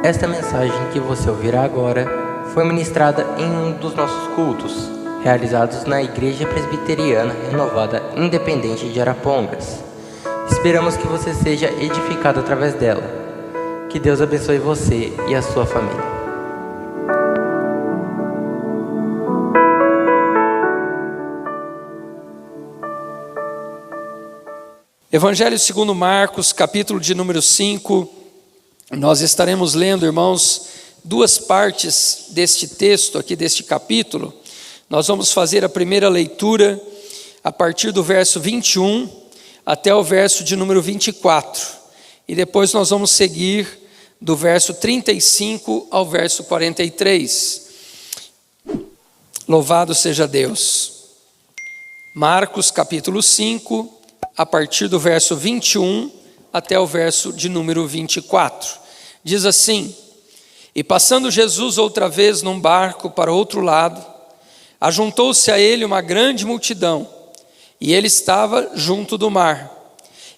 Esta mensagem que você ouvirá agora foi ministrada em um dos nossos cultos, realizados na Igreja Presbiteriana Renovada Independente de Arapongas. Esperamos que você seja edificado através dela. Que Deus abençoe você e a sua família. Evangelho segundo Marcos, capítulo de número 5, nós estaremos lendo, irmãos, duas partes deste texto aqui, deste capítulo. Nós vamos fazer a primeira leitura a partir do verso 21 até o verso de número 24. E depois nós vamos seguir do verso 35 ao verso 43. Louvado seja Deus. Marcos capítulo 5, a partir do verso 21 até o verso de número 24. Diz assim: E passando Jesus outra vez num barco para outro lado, ajuntou-se a ele uma grande multidão, e ele estava junto do mar.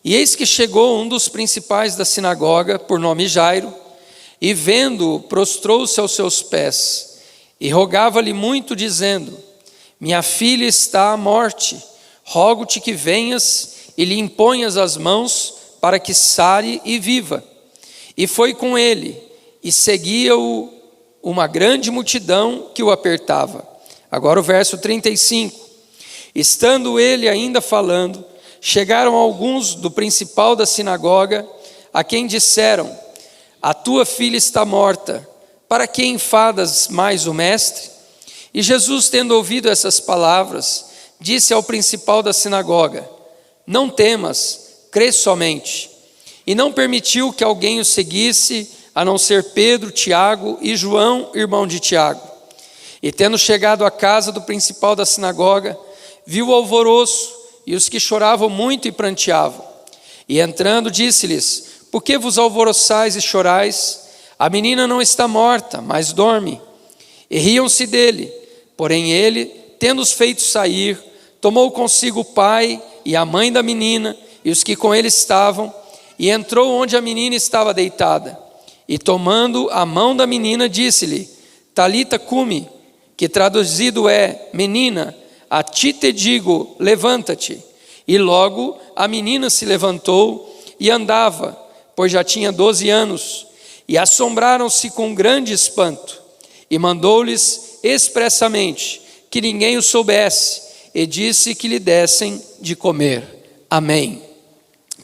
E eis que chegou um dos principais da sinagoga, por nome Jairo, e vendo-o, prostrou-se aos seus pés, e rogava-lhe muito, dizendo: Minha filha está à morte, rogo-te que venhas e lhe imponhas as mãos para que sare e viva. E foi com ele, e seguia-o uma grande multidão que o apertava. Agora o verso 35. Estando ele ainda falando, chegaram alguns do principal da sinagoga, a quem disseram: A tua filha está morta, para que enfadas mais o mestre? E Jesus, tendo ouvido essas palavras, disse ao principal da sinagoga: Não temas, crê somente. E não permitiu que alguém o seguisse, a não ser Pedro, Tiago e João, irmão de Tiago. E tendo chegado à casa do principal da sinagoga, viu o alvoroço e os que choravam muito e pranteavam. E entrando, disse-lhes: Por que vos alvoroçais e chorais? A menina não está morta, mas dorme. E riam-se dele. Porém ele, tendo-os feito sair, tomou consigo o pai e a mãe da menina e os que com ele estavam, e entrou onde a menina estava deitada. E tomando a mão da menina, disse-lhe: Talita cumi, que traduzido é: Menina, a ti te digo, levanta-te. E logo a menina se levantou e andava, pois já tinha 12 anos. E assombraram-se com grande espanto. E mandou-lhes expressamente que ninguém o soubesse, e disse que lhe dessem de comer. Amém.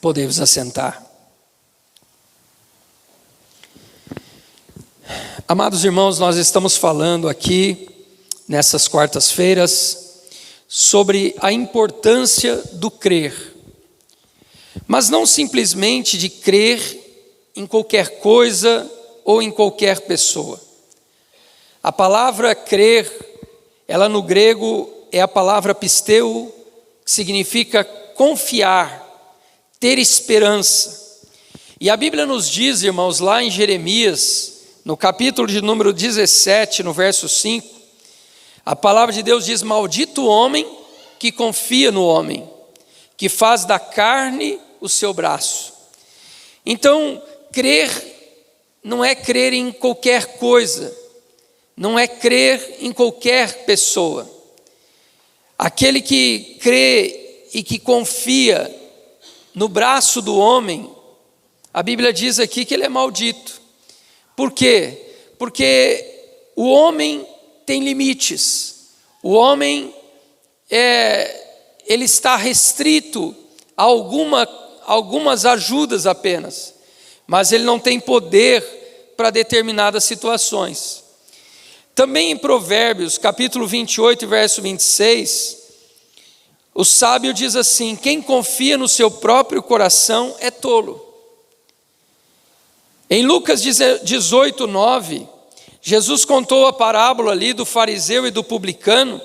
Podemos assentar. Amados irmãos, nós estamos falando aqui, nessas quartas-feiras, sobre a importância do crer. Mas não simplesmente de crer em qualquer coisa ou em qualquer pessoa. A palavra crer, ela no grego é a palavra pisteu, que significa confiar, ter esperança. E a Bíblia nos diz, irmãos, lá em Jeremias, no capítulo de número 17, no verso 5, a palavra de Deus diz: Maldito o homem que confia no homem, que faz da carne o seu braço. Então, crer não é crer em qualquer coisa, não é crer em qualquer pessoa. Aquele que crê e que confia no braço do homem, a Bíblia diz aqui que ele é maldito. Por quê? Porque o homem tem limites. O homem ele está restrito a algumas ajudas apenas, mas ele não tem poder para determinadas situações. Também em Provérbios, capítulo 28, verso 26, o sábio diz assim: Quem confia no seu próprio coração é tolo. Em Lucas 18, 9, Jesus contou a parábola ali do fariseu e do publicano,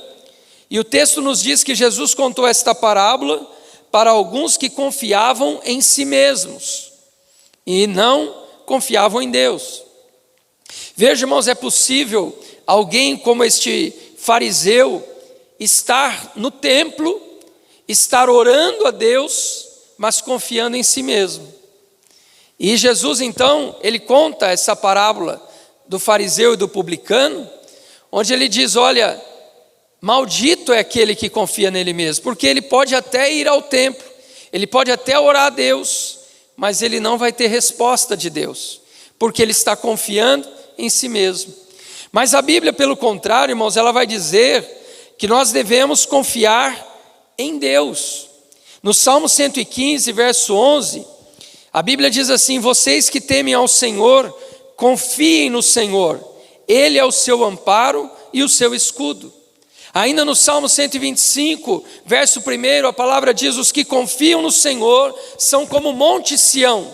e o texto nos diz que Jesus contou esta parábola para alguns que confiavam em si mesmos e não confiavam em Deus. Veja, irmãos, é possível alguém como este fariseu estar no templo, estar orando a Deus, mas confiando em si mesmo. E Jesus então, ele conta essa parábola do fariseu e do publicano, onde ele diz, olha, maldito é aquele que confia nele mesmo, porque ele pode até ir ao templo, ele pode até orar a Deus, mas ele não vai ter resposta de Deus, porque ele está confiando em si mesmo. Mas a Bíblia, pelo contrário, irmãos, ela vai dizer que nós devemos confiar em Deus. No Salmo 115, verso 11, a Bíblia diz assim, vocês que temem ao Senhor, confiem no Senhor, Ele é o seu amparo e o seu escudo. Ainda no Salmo 125, verso 1, a palavra diz, os que confiam no Senhor são como o monte Sião,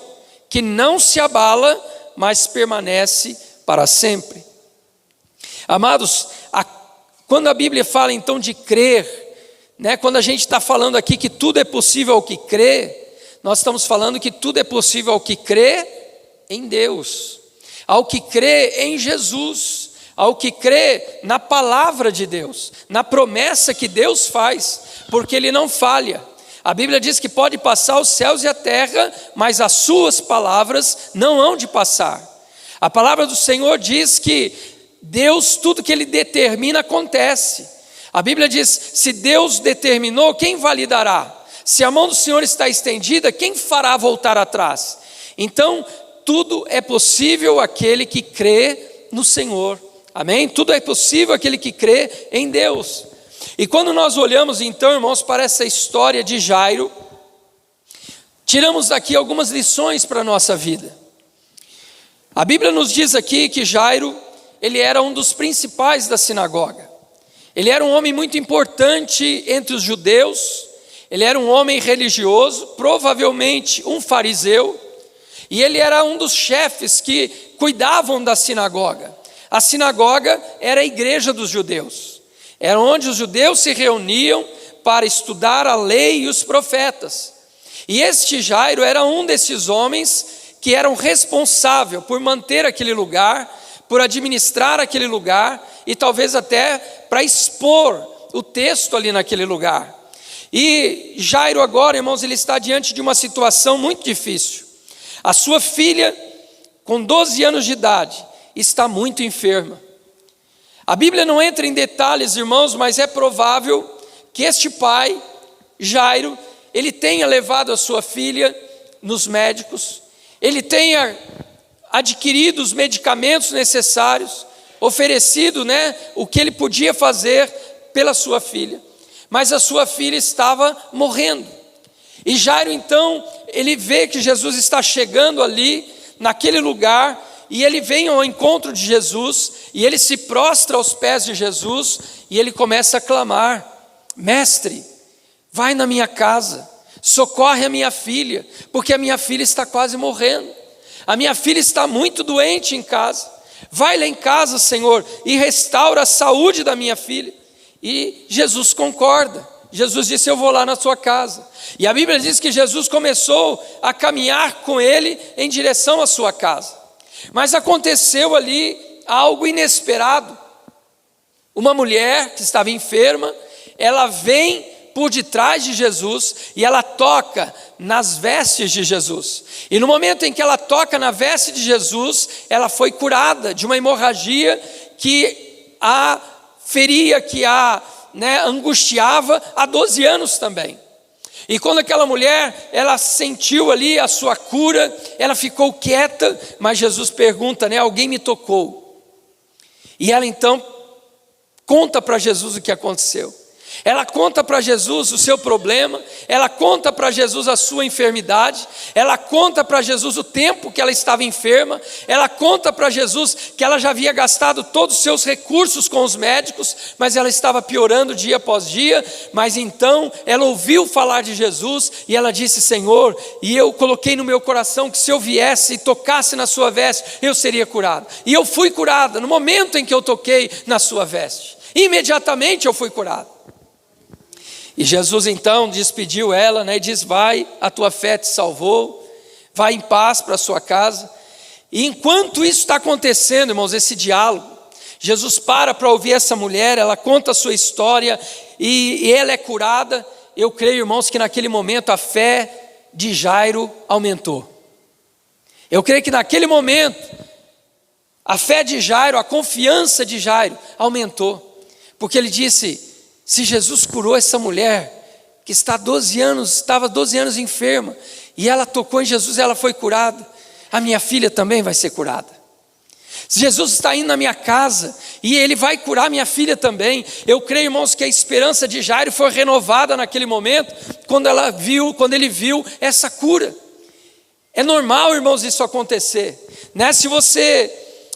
que não se abala, mas permanece para sempre. Amados, quando a Bíblia fala então de crer, quando a gente está falando aqui que tudo é possível ao que crê, nós estamos falando que tudo é possível ao que crê em Deus, ao que crê em Jesus, ao que crê na palavra de Deus, na promessa que Deus faz, porque Ele não falha. A Bíblia diz que pode passar os céus e a terra, mas as suas palavras não hão de passar. A palavra do Senhor diz que Deus, tudo que Ele determina acontece. A Bíblia diz, se Deus determinou, quem validará? Se a mão do Senhor está estendida, quem fará voltar atrás? Então, tudo é possível àquele que crê no Senhor. Amém? Tudo é possível àquele que crê em Deus. E quando nós olhamos então, irmãos, para essa história de Jairo, tiramos daqui algumas lições para a nossa vida. A Bíblia nos diz aqui que Jairo, ele era um dos principais da sinagoga. Ele era um homem muito importante entre os judeus. Ele era um homem religioso, provavelmente um fariseu, e ele era um dos chefes que cuidavam da sinagoga. A sinagoga era a igreja dos judeus, era onde os judeus se reuniam para estudar a lei e os profetas. E este Jairo era um desses homens que eram responsáveis por manter aquele lugar, por administrar aquele lugar e talvez até para expor o texto ali naquele lugar. E Jairo agora, irmãos, ele está diante de uma situação muito difícil. A sua filha, com 12 anos de idade, está muito enferma. A Bíblia não entra em detalhes, irmãos, mas é provável que este pai, Jairo, ele tenha levado a sua filha nos médicos, ele tenha adquirido os medicamentos necessários, oferecido, o que ele podia fazer pela sua filha. Mas a sua filha estava morrendo. E Jairo então, ele vê que Jesus está chegando ali, naquele lugar, e ele vem ao encontro de Jesus, e ele se prostra aos pés de Jesus, e ele começa a clamar, mestre, vai na minha casa, socorre a minha filha, porque a minha filha está quase morrendo, a minha filha está muito doente em casa, vai lá em casa, Senhor, e restaura a saúde da minha filha. E Jesus concorda. Jesus disse, eu vou lá na sua casa. E a Bíblia diz que Jesus começou a caminhar com ele em direção à sua casa. Mas aconteceu ali algo inesperado. Uma mulher que estava enferma, ela vem por detrás de Jesus e ela toca nas vestes de Jesus. E no momento em que ela toca na veste de Jesus, ela foi curada de uma hemorragia que a feria, que a angustiava há 12 anos também. E quando aquela mulher, ela sentiu ali a sua cura, ela ficou quieta, mas Jesus pergunta, alguém me tocou? E ela então conta para Jesus o que aconteceu. Ela conta para Jesus o seu problema, ela conta para Jesus a sua enfermidade, ela conta para Jesus o tempo que ela estava enferma, ela conta para Jesus que ela já havia gastado todos os seus recursos com os médicos, mas ela estava piorando dia após dia. Mas então ela ouviu falar de Jesus e ela disse, Senhor, e eu coloquei no meu coração que se eu viesse e tocasse na sua veste, eu seria curado. E eu fui curada no momento em que eu toquei na sua veste, imediatamente eu fui curado. E Jesus então despediu ela, e diz, vai, a tua fé te salvou, vai em paz para a sua casa. E enquanto isso está acontecendo, irmãos, esse diálogo, Jesus para ouvir essa mulher, ela conta a sua história e ela é curada. Eu creio, irmãos, que naquele momento a fé de Jairo aumentou. Eu creio que naquele momento, a fé de Jairo, a confiança de Jairo aumentou, porque ele disse: se Jesus curou essa mulher, que estava 12 anos enferma, e ela tocou em Jesus e ela foi curada, a minha filha também vai ser curada. Se Jesus está indo na minha casa e Ele vai curar minha filha também, eu creio, irmãos, que a esperança de Jairo foi renovada naquele momento, quando ele viu essa cura. É normal, irmãos, isso acontecer, né? Se você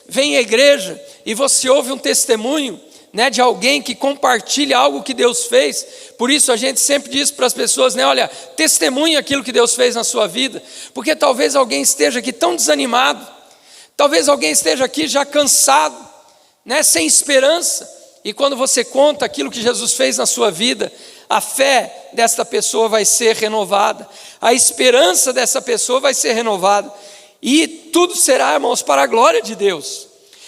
vem à igreja e você ouve um testemunho, né, de alguém que compartilha algo que Deus fez, por isso a gente sempre diz para as pessoas, né, olha, testemunhe aquilo que Deus fez na sua vida, porque talvez alguém esteja aqui tão desanimado, talvez alguém esteja aqui já cansado, né, sem esperança, e quando você conta aquilo que Jesus fez na sua vida, a fé desta pessoa vai ser renovada, a esperança dessa pessoa vai ser renovada, e tudo será, irmãos, para a glória de Deus.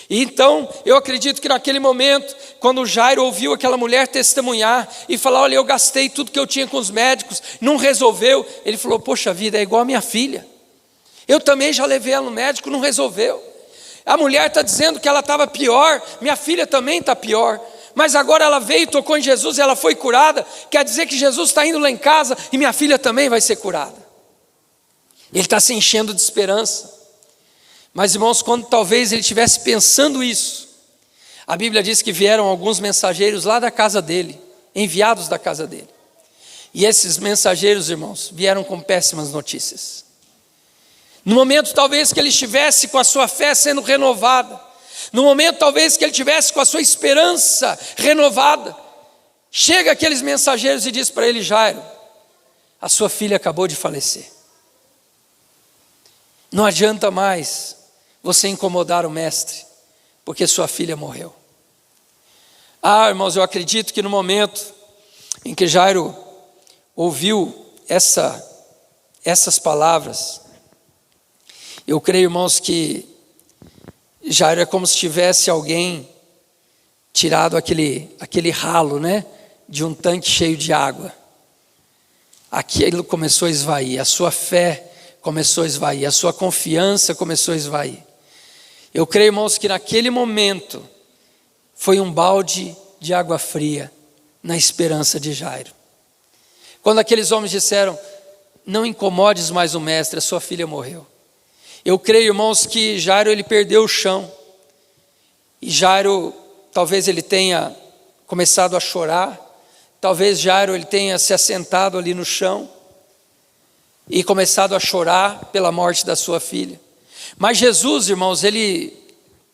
E então, eu acredito que naquele momento, quando Jairo ouviu aquela mulher testemunhar e falar: olha, eu gastei tudo que eu tinha com os médicos, não resolveu, ele falou: poxa vida, é igual a minha filha, eu também já levei ela no médico, não resolveu. A mulher está dizendo que ela estava pior, minha filha também está pior, mas agora ela veio, tocou em Jesus e ela foi curada, quer dizer que Jesus está indo lá em casa e minha filha também vai ser curada. Ele está se enchendo de esperança. Mas, irmãos, quando talvez ele estivesse pensando isso, a Bíblia diz que vieram alguns mensageiros lá da casa dele, enviados da casa dele. E esses mensageiros, irmãos, vieram com péssimas notícias. No momento talvez que ele estivesse com a sua fé sendo renovada, no momento talvez que ele estivesse com a sua esperança renovada, chega aqueles mensageiros e diz para ele: Jairo, a sua filha acabou de falecer. Não adianta mais você incomodar o mestre, porque sua filha morreu. Irmãos, eu acredito que no momento em que Jairo ouviu essas palavras, eu creio, irmãos, que Jairo é como se tivesse alguém tirado aquele ralo, né, de um tanque cheio de água. Aquilo começou a esvair, a sua fé começou a esvair, a sua confiança começou a esvair. Eu creio, irmãos, que naquele momento foi um balde de água fria na esperança de Jairo. Quando aqueles homens disseram: não incomodes mais o mestre, a sua filha morreu. Eu creio, irmãos, que Jairo ele perdeu o chão. E Jairo, talvez ele tenha começado a chorar, talvez Jairo ele tenha se assentado ali no chão e começado a chorar pela morte da sua filha. Mas Jesus, irmãos, ele,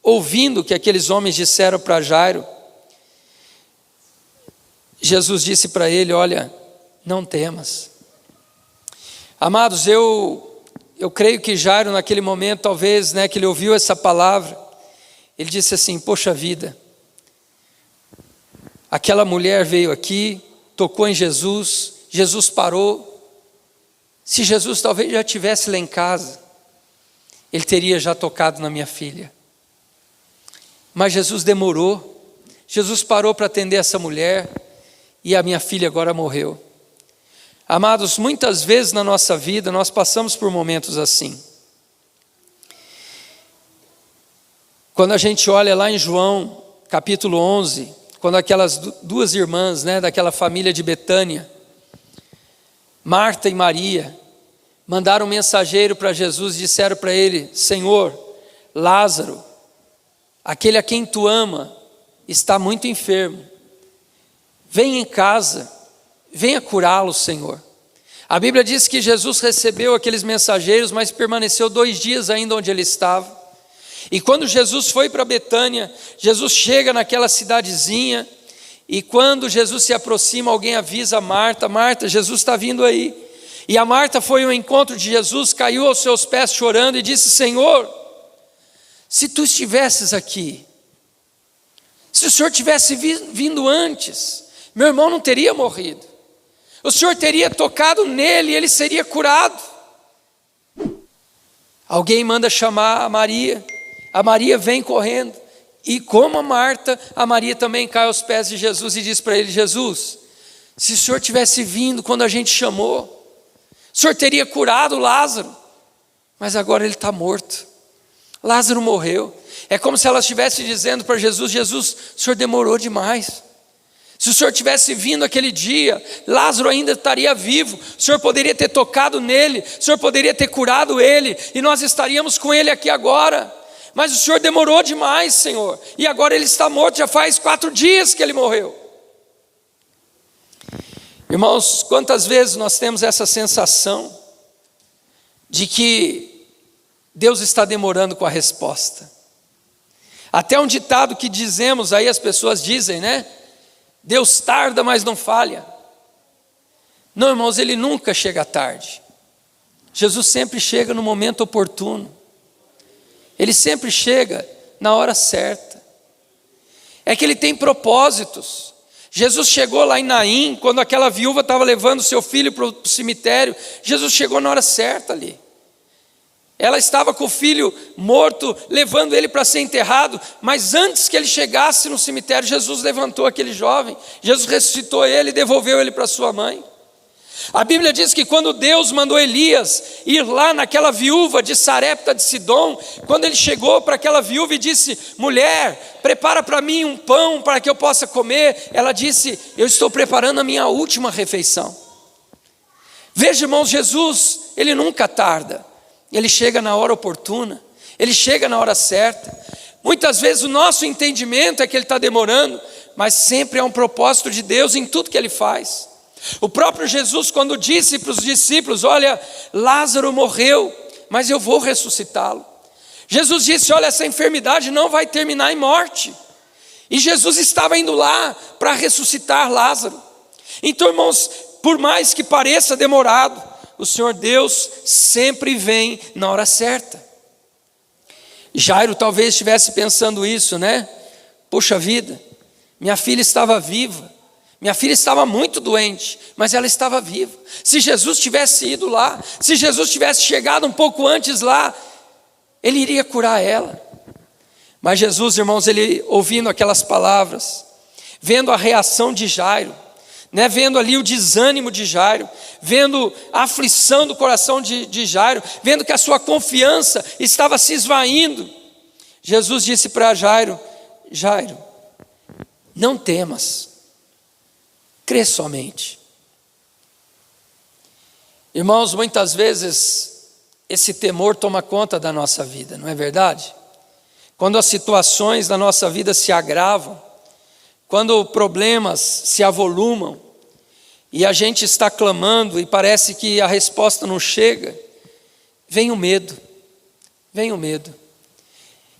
ouvindo o que aqueles homens disseram para Jairo, Jesus disse para ele: olha, não temas. Amados, eu creio que Jairo naquele momento, talvez, né, que ele ouviu essa palavra, ele disse assim: poxa vida, aquela mulher veio aqui, tocou em Jesus, Jesus parou. Se Jesus talvez já estivesse lá em casa, Ele teria já tocado na minha filha. Mas Jesus demorou, Jesus parou para atender essa mulher, e a minha filha agora morreu. Amados, muitas vezes na nossa vida, nós passamos por momentos assim. Quando a gente olha lá em João, capítulo 11, quando aquelas duas irmãs, né, daquela família de Betânia, Marta e Maria, mandaram um mensageiro para Jesus e disseram para ele: Senhor, Lázaro, aquele a quem tu ama, está muito enfermo. Vem em casa, venha curá-lo, Senhor. A Bíblia diz que Jesus recebeu aqueles mensageiros, mas permaneceu 2 dias ainda onde ele estava. E quando Jesus foi para Betânia, Jesus chega naquela cidadezinha, e quando Jesus se aproxima, alguém avisa a Marta: Marta, Jesus está vindo aí. E a Marta foi ao encontro de Jesus, caiu aos seus pés chorando e disse: Senhor, se tu estivesses aqui, se o Senhor tivesse vindo antes, meu irmão não teria morrido, o Senhor teria tocado nele e ele seria curado. Alguém manda chamar a Maria vem correndo, e como a Marta, a Maria também cai aos pés de Jesus e diz para ele: Jesus, se o Senhor tivesse vindo quando a gente chamou, o Senhor teria curado Lázaro. mas agora ele está morto. Lázaro morreu. É como se ela estivesse dizendo para Jesus: Jesus, o Senhor demorou demais. Se o Senhor tivesse vindo aquele dia, Lázaro ainda estaria vivo. O Senhor poderia ter tocado nele, o Senhor poderia ter curado ele, e nós estaríamos com ele aqui agora. Mas o Senhor demorou demais, Senhor, e agora ele está morto, já faz 4 dias que ele morreu. Irmãos, quantas vezes nós temos essa sensação de que Deus está demorando com a resposta? Até um ditado que dizemos aí, as pessoas dizem, né? Deus tarda, mas não falha. Não, irmãos, ele nunca chega tarde. Jesus sempre chega no momento oportuno. Ele sempre chega na hora certa. É que ele tem propósitos. Jesus chegou lá em Naim, quando aquela viúva estava levando seu filho para o cemitério. Jesus chegou na hora certa ali. Ela estava com o filho morto, levando ele para ser enterrado, mas antes que ele chegasse no cemitério, Jesus levantou aquele jovem, Jesus ressuscitou ele e devolveu ele para sua mãe. A Bíblia diz que quando Deus mandou Elias ir lá naquela viúva de Sarepta de Sidom, quando ele chegou para aquela viúva e disse: mulher, prepara para mim um pão para que eu possa comer, ela disse: eu estou preparando a minha última refeição. Veja, irmãos, Jesus, ele nunca tarda. Ele chega na hora oportuna, ele chega na hora certa. Muitas vezes o nosso entendimento é que ele está demorando, mas sempre há um propósito de Deus em tudo que ele faz. O próprio Jesus, quando disse para os discípulos: olha, Lázaro morreu, mas eu vou ressuscitá-lo. Jesus disse: olha, essa enfermidade não vai terminar em morte. E Jesus estava indo lá para ressuscitar Lázaro. Então, irmãos, por mais que pareça demorado, o Senhor Deus sempre vem na hora certa. Jairo talvez estivesse pensando isso, né? Poxa vida, minha filha estava viva, minha filha estava muito doente, mas ela estava viva. Se Jesus tivesse ido lá, se Jesus tivesse chegado um pouco antes lá, ele iria curar ela. Mas Jesus, irmãos, ele ouvindo aquelas palavras, vendo a reação de Jairo, né, vendo ali o desânimo de Jairo, vendo a aflição do coração de Jairo, vendo que a sua confiança estava se esvaindo, Jesus disse para Jairo: Jairo, não temas, crê somente. Irmãos, muitas vezes esse temor toma conta da nossa vida, não é verdade? Quando as situações da nossa vida se agravam, quando problemas se avolumam, e a gente está clamando e parece que a resposta não chega, vem o medo, vem o medo.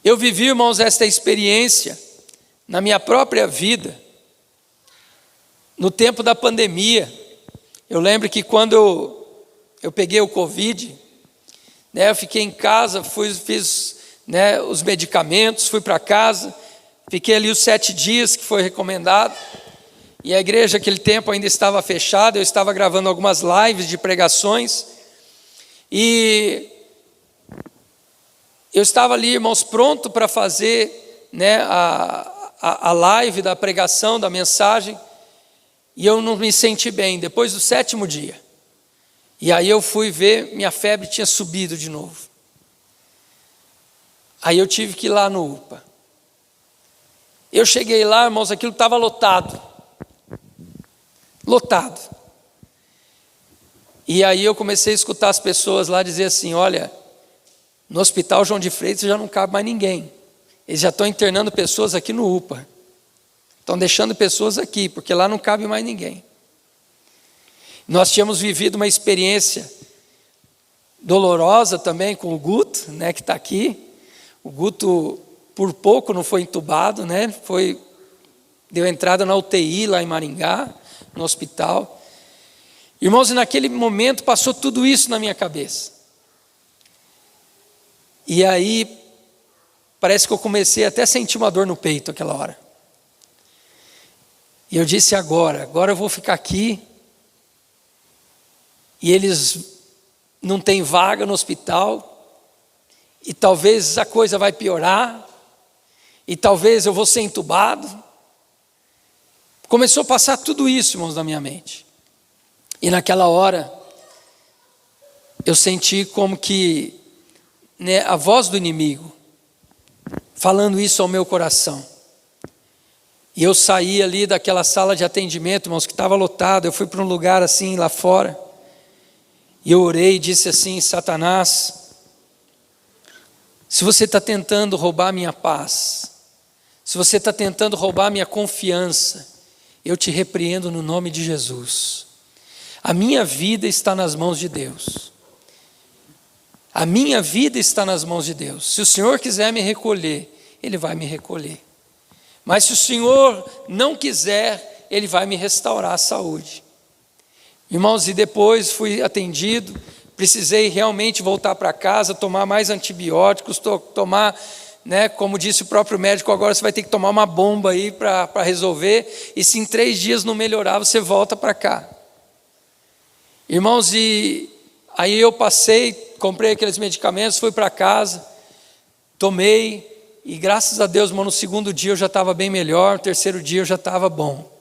Eu vivi, irmãos, esta experiência na minha própria vida, no tempo da pandemia. Eu lembro que quando eu peguei o Covid, né, eu fiquei em casa, fiz, né, os medicamentos, fui para casa, fiquei ali os 7 dias que foi recomendado. E a igreja naquele tempo ainda estava fechada, eu estava gravando algumas lives de pregações, e eu estava ali, irmãos, pronto para fazer, né, a live da pregação, da mensagem, e eu não me senti bem, depois do 7º dia. E aí eu fui ver, minha febre tinha subido de novo. Aí eu tive que ir lá no UPA. Eu cheguei lá, irmãos, aquilo estava lotado. Lotado. E aí eu comecei a escutar as pessoas lá dizer assim: olha, no Hospital João de Freitas já não cabe mais ninguém. Eles já estão internando pessoas aqui no UPA. Estão deixando pessoas aqui, porque lá não cabe mais ninguém. Nós tínhamos vivido uma experiência dolorosa também com o Guto, né, que está aqui. O Guto, por pouco, não foi entubado, né? Deu entrada na UTI lá em Maringá, no hospital. Irmãos, e naquele momento passou tudo isso na minha cabeça. E aí, parece que eu comecei até a sentir uma dor no peito aquela hora. E eu disse: agora eu vou ficar aqui, e eles não têm vaga no hospital, e talvez a coisa vai piorar, e talvez eu vou ser entubado. Começou a passar tudo isso, irmãos, na minha mente. E naquela hora, eu senti como que né, a voz do inimigo, falando isso ao meu coração. E eu saí ali daquela sala de atendimento, irmãos, que estava lotado. Eu fui para um lugar assim, lá fora. E eu orei e disse assim: Satanás, se você está tentando roubar minha paz, se você está tentando roubar minha confiança, eu te repreendo no nome de Jesus. A minha vida está nas mãos de Deus. A minha vida está nas mãos de Deus. Se o Senhor quiser me recolher, Ele vai me recolher. Mas se o Senhor não quiser, Ele vai me restaurar a saúde. Irmãos, e depois fui atendido, precisei realmente voltar para casa, tomar mais antibióticos, tomar, né, como disse o próprio médico, agora você vai ter que tomar uma bomba aí para resolver, e se em 3 dias não melhorar, você volta para cá. Irmãos, e aí eu comprei aqueles medicamentos, fui para casa, tomei, e graças a Deus, irmão, no 2º dia eu já estava bem melhor, no 3º dia eu já estava bom.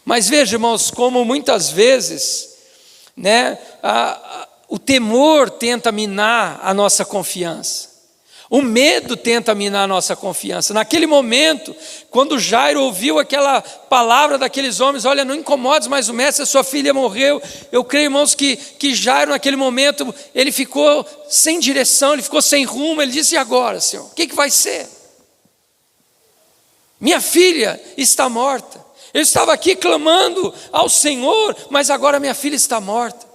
Mas veja, irmãos, como muitas vezes, né, o temor tenta minar a nossa confiança. O medo tenta minar a nossa confiança. Naquele momento, quando Jairo ouviu aquela palavra daqueles homens: olha, não incomodes mais o mestre, a sua filha morreu. Eu creio, irmãos, que Jairo naquele momento, ele ficou sem direção, ele ficou sem rumo. Ele disse: e agora, Senhor, o que vai ser? Minha filha está morta. Eu estava aqui clamando ao Senhor, mas agora minha filha está morta.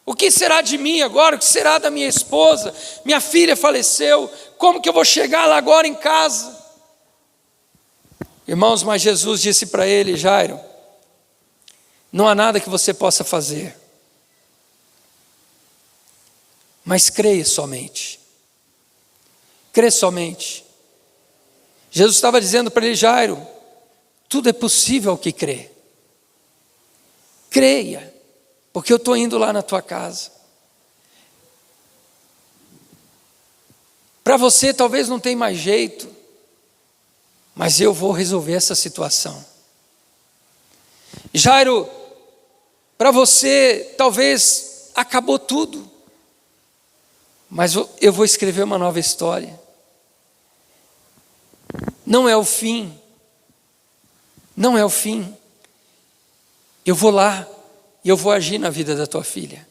O que será de mim agora? O que será da minha esposa? Minha filha faleceu. Como que eu vou chegar lá agora em casa? Irmãos, mas Jesus disse para ele: Jairo, não há nada que você possa fazer, mas creia somente. Crê somente. Jesus estava dizendo para ele: Jairo, tudo é possível ao que crê. Creia. Porque eu estou indo lá na tua casa. Para você talvez não tenha mais jeito, mas eu vou resolver essa situação. Jairo, para você talvez acabou tudo, mas eu vou escrever uma nova história. Não é o fim. Não é o fim. Eu vou lá. E eu vou agir na vida da tua filha.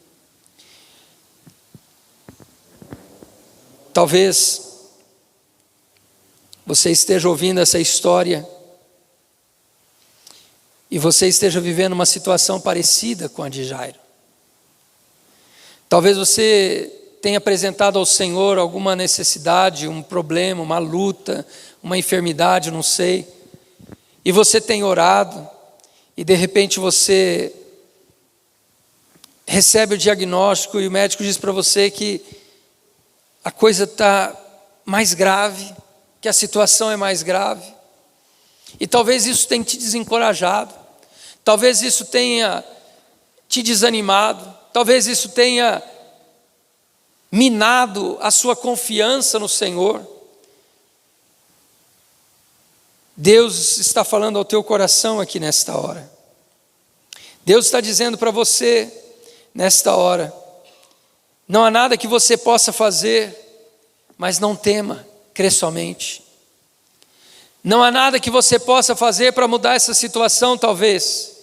Talvez você esteja ouvindo essa história e você esteja vivendo uma situação parecida com a de Jairo. Talvez você tenha apresentado ao Senhor alguma necessidade, um problema, uma luta, uma enfermidade, não sei. E você tem orado e de repente você recebe o diagnóstico e o médico diz para você que a coisa está mais grave, que a situação é mais grave. E talvez isso tenha te desencorajado, talvez isso tenha te desanimado, talvez isso tenha minado a sua confiança no Senhor. Deus está falando ao teu coração aqui nesta hora. Deus está dizendo para você nesta hora: não há nada que você possa fazer, mas não tema, crê somente. Não há nada que você possa fazer para mudar essa situação talvez,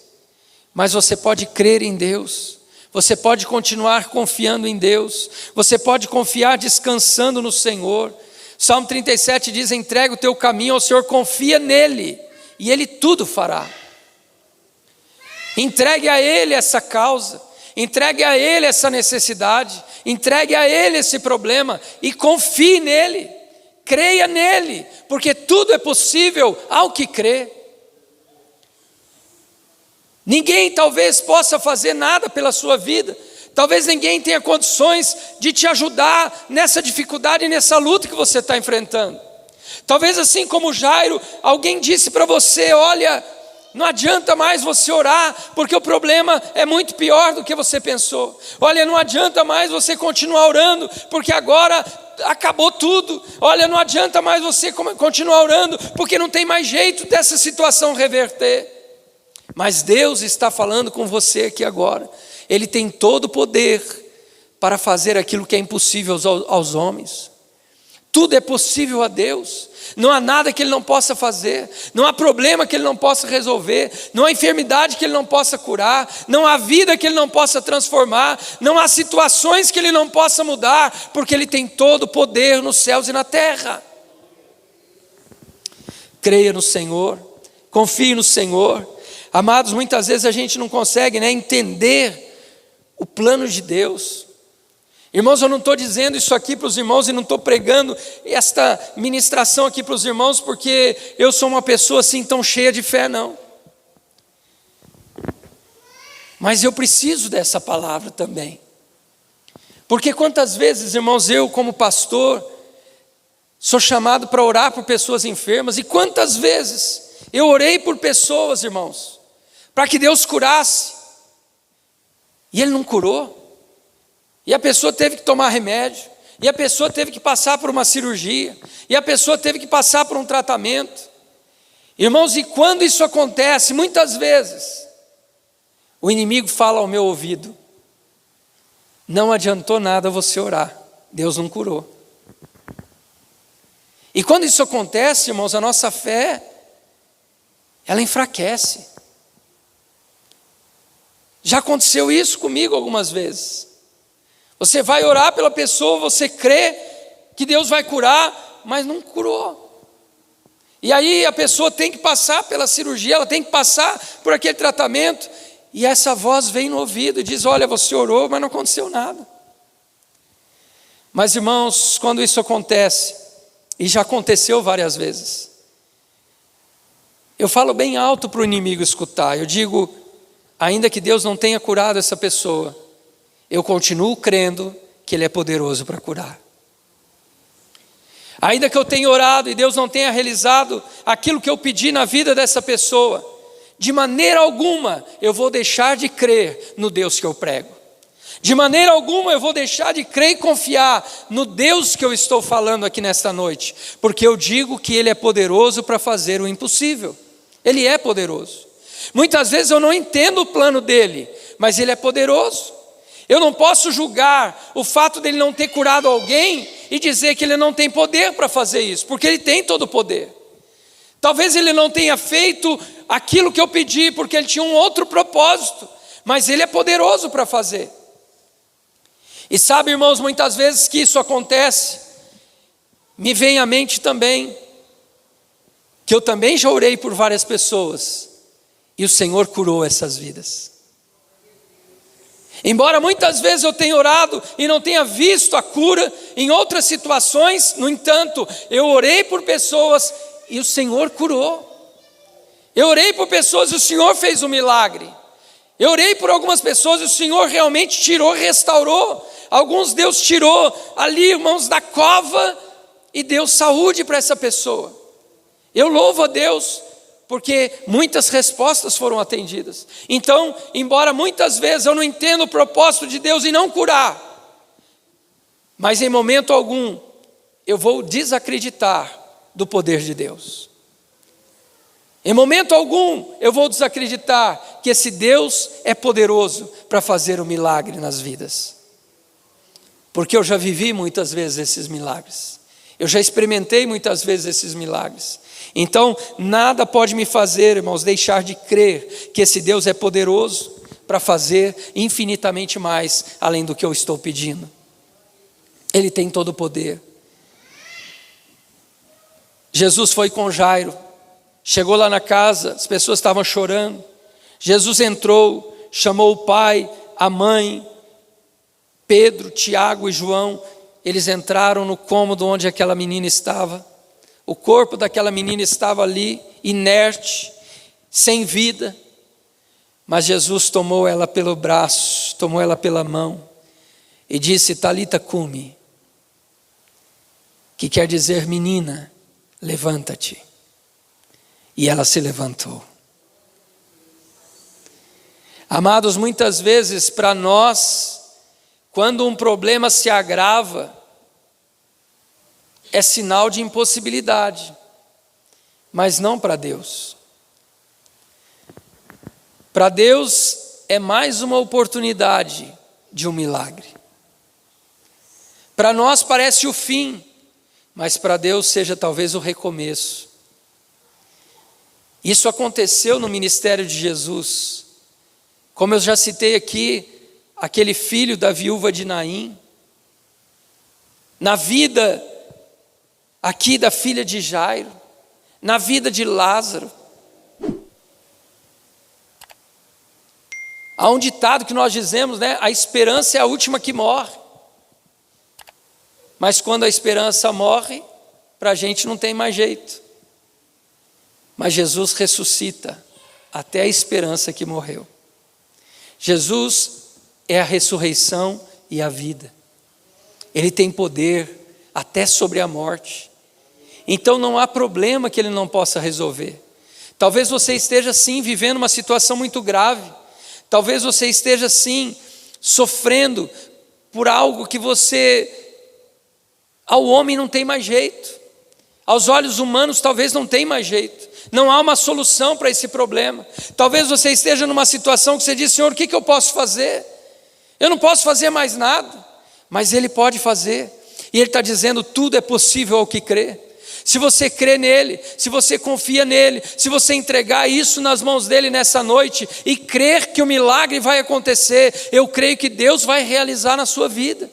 mas você pode crer em Deus, você pode continuar confiando em Deus, você pode confiar descansando no Senhor. Salmo 37 diz: entrega o teu caminho ao Senhor, confia nele, e Ele tudo fará. Entregue a Ele essa causa, entregue a Ele essa necessidade, entregue a Ele esse problema e confie nele, creia nele, porque tudo é possível ao que crê. Ninguém talvez possa fazer nada pela sua vida, talvez ninguém tenha condições de te ajudar nessa dificuldade e nessa luta que você está enfrentando. Talvez assim como Jairo, alguém disse para você: olha, não adianta mais você orar, porque o problema é muito pior do que você pensou. Olha, não adianta mais você continuar orando, porque agora acabou tudo. Olha, não adianta mais você continuar orando, porque não tem mais jeito dessa situação reverter. Mas Deus está falando com você aqui agora. Ele tem todo o poder para fazer aquilo que é impossível aos homens. Tudo é possível a Deus. Não há nada que Ele não possa fazer. Não há problema que Ele não possa resolver. Não há enfermidade que Ele não possa curar. Não há vida que Ele não possa transformar. Não há situações que Ele não possa mudar, porque Ele tem todo o poder nos céus e na terra. Creia no Senhor, confie no Senhor. Amados, muitas vezes a gente não consegue, entender o plano de Deus. Irmãos, eu não estou dizendo isso aqui para os irmãos e não estou pregando esta ministração aqui para os irmãos porque eu sou uma pessoa assim tão cheia de fé, não. Mas eu preciso dessa palavra também. Porque quantas vezes, irmãos, eu como pastor sou chamado para orar por pessoas enfermas, e quantas vezes eu orei por pessoas, irmãos, para que Deus curasse, e Ele não curou. E a pessoa teve que tomar remédio, e a pessoa teve que passar por uma cirurgia, e a pessoa teve que passar por um tratamento. Irmãos, e quando isso acontece, muitas vezes, o inimigo fala ao meu ouvido: não adiantou nada você orar, Deus não curou. E quando isso acontece, irmãos, a nossa fé, ela enfraquece. Já aconteceu isso comigo algumas vezes. Você vai orar pela pessoa, você crê que Deus vai curar, mas não curou. E aí a pessoa tem que passar pela cirurgia, ela tem que passar por aquele tratamento, e essa voz vem no ouvido e diz: olha, você orou, mas não aconteceu nada. Mas irmãos, quando isso acontece, e já aconteceu várias vezes, eu falo bem alto para o inimigo escutar. Eu digo: ainda que Deus não tenha curado essa pessoa, eu continuo crendo que Ele é poderoso para curar. Ainda que eu tenha orado e Deus não tenha realizado aquilo que eu pedi na vida dessa pessoa, de maneira alguma eu vou deixar de crer no Deus que eu prego. De maneira alguma eu vou deixar de crer e confiar no Deus que eu estou falando aqui nesta noite, porque eu digo que Ele é poderoso para fazer o impossível. Ele é poderoso. Muitas vezes eu não entendo o plano dEle, mas Ele é poderoso. Eu não posso julgar o fato dele não ter curado alguém e dizer que ele não tem poder para fazer isso, porque ele tem todo o poder. Talvez ele não tenha feito aquilo que eu pedi, porque ele tinha um outro propósito, mas ele é poderoso para fazer. E sabe, irmãos, muitas vezes que isso acontece, me vem à mente também, que eu também já orei por várias pessoas, e o Senhor curou essas vidas. Embora muitas vezes eu tenha orado e não tenha visto a cura em outras situações, no entanto, eu orei por pessoas e o Senhor curou. Eu orei por pessoas e o Senhor fez um milagre. Eu orei por algumas pessoas e o Senhor realmente tirou, restaurou. Alguns Deus tirou ali, irmãos, da cova e deu saúde para essa pessoa. Eu louvo a Deus, porque muitas respostas foram atendidas. Então, embora muitas vezes eu não entenda o propósito de Deus em não curar, mas em momento algum eu vou desacreditar do poder de Deus. Em momento algum eu vou desacreditar que esse Deus é poderoso para fazer um milagre nas vidas. Porque eu já vivi muitas vezes esses milagres. Eu já experimentei muitas vezes esses milagres. Então, nada pode me fazer, irmãos, deixar de crer que esse Deus é poderoso para fazer infinitamente mais além do que eu estou pedindo. Ele tem todo o poder. Jesus foi com Jairo, chegou lá na casa, as pessoas estavam chorando. Jesus entrou, chamou o pai, a mãe, Pedro, Tiago e João. Eles entraram no cômodo onde aquela menina estava. O corpo daquela menina estava ali, inerte, sem vida. Mas Jesus tomou ela pelo braço, tomou ela pela mão e disse: Talita cumi, que quer dizer: menina, levanta-te. E ela se levantou. Amados, muitas vezes para nós, quando um problema se agrava, é sinal de impossibilidade, mas não para Deus. Para Deus é mais uma oportunidade de um milagre. Para nós parece o fim, mas para Deus seja talvez o recomeço. Isso aconteceu no ministério de Jesus. Como eu já citei aqui, aquele filho da viúva de Naim, na vida aqui da filha de Jairo, na vida de Lázaro. Há um ditado que nós dizemos, né? A esperança é a última que morre. Mas quando a esperança morre, para a gente não tem mais jeito. Mas Jesus ressuscita até a esperança que morreu. Jesus é a ressurreição e a vida. Ele tem poder até sobre a morte. Então não há problema que Ele não possa resolver. Talvez você esteja sim vivendo uma situação muito grave. Talvez você esteja sim sofrendo por algo que ao homem não tem mais jeito. Aos olhos humanos talvez não tem mais jeito. Não há uma solução para esse problema. Talvez você esteja numa situação que você diz: Senhor, o que eu posso fazer? Eu não posso fazer mais nada. Mas Ele pode fazer. E Ele está dizendo: tudo é possível ao que crê. Se você crê nele, se você confia nele, se você entregar isso nas mãos dele nessa noite e crer que o milagre vai acontecer, eu creio que Deus vai realizar na sua vida.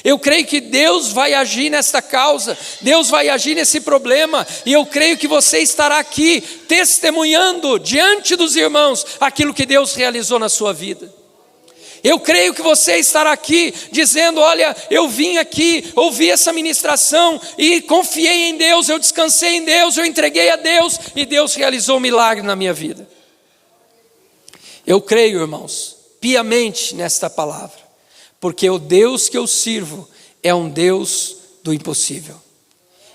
Eu creio que Deus vai agir nesta causa, Deus vai agir nesse problema, e eu creio que você estará aqui testemunhando diante dos irmãos aquilo que Deus realizou na sua vida. Eu creio que você estará aqui dizendo: olha, eu vim aqui, ouvi essa ministração e confiei em Deus, eu descansei em Deus, eu entreguei a Deus e Deus realizou um milagre na minha vida. Eu creio, irmãos, piamente nesta palavra, porque o Deus que eu sirvo é um Deus do impossível.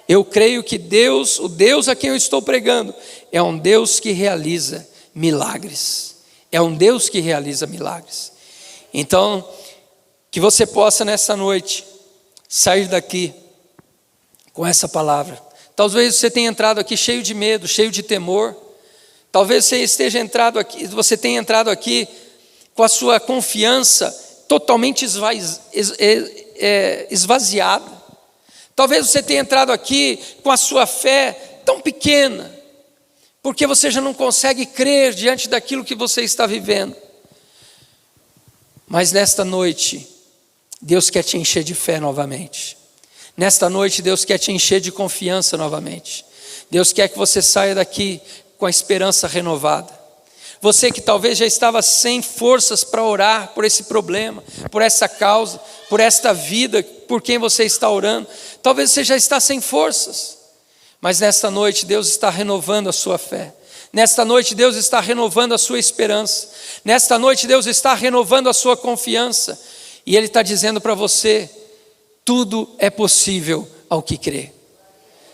Eu creio que Deus, o Deus a quem eu estou pregando, é um Deus que realiza milagres. É um Deus que realiza milagres. Então, que você possa nessa noite sair daqui com essa palavra. Talvez você tenha entrado aqui cheio de medo, cheio de temor. Talvez você tenha entrado aqui com a sua confiança totalmente esvaziada. Talvez você tenha entrado aqui com a sua fé tão pequena, porque você já não consegue crer diante daquilo que você está vivendo. Mas nesta noite, Deus quer te encher de fé novamente. Nesta noite, Deus quer te encher de confiança novamente. Deus quer que você saia daqui com a esperança renovada. Você que talvez já estava sem forças para orar por esse problema, por essa causa, por esta vida, por quem você está orando. Talvez você já está sem forças. Mas nesta noite, Deus está renovando a sua fé. Nesta noite Deus está renovando a sua esperança. Nesta noite Deus está renovando a sua confiança. E Ele está dizendo para você: tudo é possível ao que crê.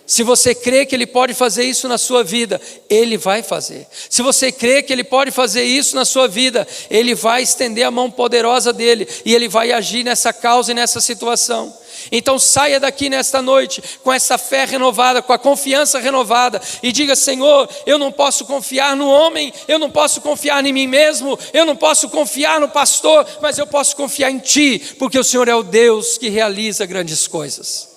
Se você crê que Ele pode fazer isso na sua vida, Ele vai fazer. Se você crê que Ele pode fazer isso na sua vida, Ele vai estender a mão poderosa dEle e Ele vai agir nessa causa e nessa situação. Então saia daqui nesta noite com essa fé renovada, com a confiança renovada e diga: Senhor, eu não posso confiar no homem, eu não posso confiar em mim mesmo, eu não posso confiar no pastor, mas eu posso confiar em Ti, porque o Senhor é o Deus que realiza grandes coisas.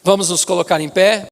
Vamos nos colocar em pé.